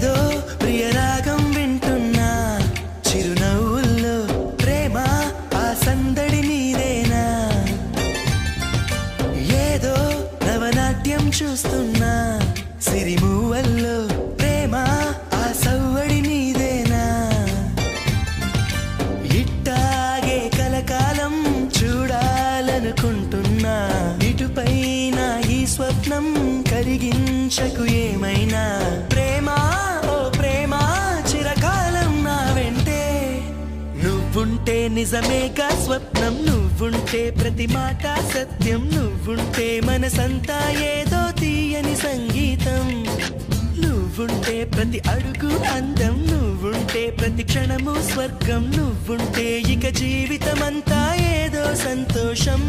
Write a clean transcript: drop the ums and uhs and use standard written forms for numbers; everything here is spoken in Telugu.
ఏదో ప్రియరాగం వింటున్నా చిరునవ్వుల్లో ప్రేమ ఆ సందడి నీదేనా ఏదో నవనాట్యం చూస్తున్నా సిరిమూవల్లో ప్రేమ ఆ సవ్వడి నీదేనా ఇట్టాగే కలకాలం చూడాలనుకుంటున్నా ఇటుపైన ఈ స్వప్నం కరిగించకు ఏమైనా ప్రేమ ఓ ప్రేమ చిరకాలం నా వెంటే నువ్వుంటే నిజమేగా స్వప్నం నువ్వుంటే ప్రతి మాట సత్యం నువ్వుంటే మనసంతా ఏదో తీయని సంగీతం నువ్వుంటే ప్రతి అడుగు అందం నువ్వుంటే ప్రతి క్షణము స్వర్గం నువ్వుంటే ఇక జీవితమంతా ఏదో సంతోషం